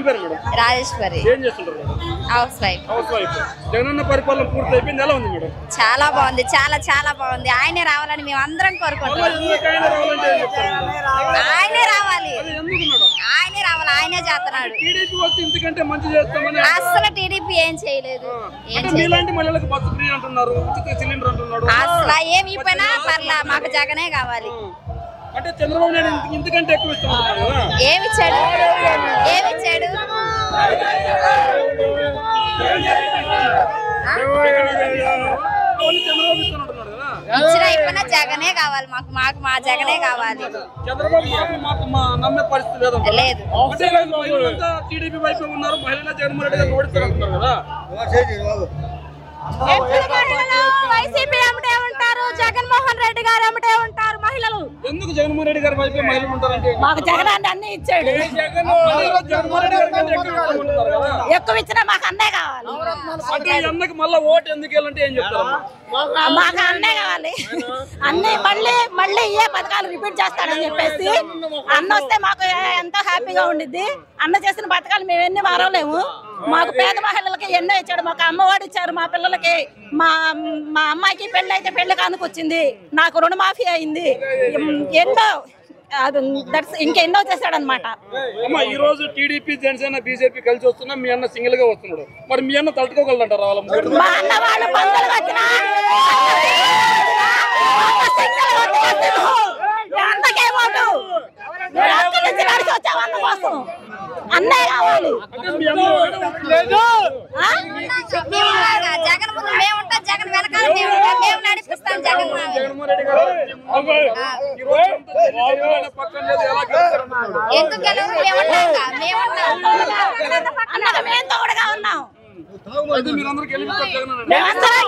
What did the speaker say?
పేరు మేడం? రాజేశ్వరి. ఏం చేస్తుంటారు? House wife. జగనన్న పరిపాలన పూర్తి అయిపోయింది, ఎలా ఉంది మేడం? చాలా బాగుంది, చాలా చాలా బాగుంది. ఆయనే రావాలని మేము అందరం కోరుకుంటున్నాం. ఆయనే రావాలి, ఆయనే రావాలి, ఆయనే చేస్తున్నాడు. అసలు టీడీపీ ఏం చేయలేదు. అసలు ఏమి ఇచ్చినా పర్లా, మాకు జగనే కావాలి. అంటే చంద్రబాబు నాయుడు ఇంతకంటే ఎక్కువ ఇస్తున్నారు. ఏమిచ్చాడు? ఏమిచ్చాడు? ఇచ్చినా ఇప్పుడా జగనే కావాలి మాకు. మాకు మా జగనే కావాలి. చంద్రబాబు నమ్మే పరిస్థితి లేదు. టీడీపీ వైపు ఉన్నారు, మహిళలు జగన్మోహన్ రెడ్డి గారు ఓడిస్తున్నారు కదా. వైసీపీ అమ్మటే ఉంటారు, జగన్మోహన్ రెడ్డి గారు అమ్మటే ఉంటారు మహిళలు. ఎందుకు జగన్మోహన్ రెడ్డి గారి వైపు మహిళలు ఉంటారంటే? మాకు జగన్ అన్ని ఇచ్చాడు. ఎక్కువ ఇచ్చినా మాకు అన్నే కావాలి. అన్నకి మళ్ళీ ఓటు ఎందుకు వెళ్ళంటే ఏం చెప్తారు? మాకు అన్నే కావాలి. అన్ని మళ్ళీ ఏ పథకాలు రిపీట్ చేస్తాడని చెప్పేసి అన్న వస్తే మాకు ఎంతో హ్యాపీగా ఉండిద్ది. అన్న చేసిన పథకాలు మేము ఎన్ని మారలేము. మాకు పేద మహిళలకి ఎన్నో ఇచ్చాడు. మాకు అమ్మఒడి ఇచ్చారు. మా పిల్లలకి మా అమ్మాయికి పెళ్లి అయితే పెళ్లి కానుకొచ్చింది. నాకు రుణమాఫీ అయింది. ఎన్నో ఇంకెన్నో చేశాడనమాట. ఈ రోజు టీడీపీ జనసేన బీజేపీ కలిసి వస్తున్నా, మీ అన్న సింగిల్ గా వస్తున్నాడు. మరి మీ అన్న తట్టుకోగలరంటారా? మా అన్న వాళ్ళు పందులు వచ్చినా అన్నే కావాలి. జగన్ ముందు మేము ఉంటాం, జగన్ వెనకాల మేము నడిపిస్తాం. జగన్ ఎందుకు గెలవరు? మేము అన్నగా మేము తోడుగా ఉన్నాం. మీరందరూ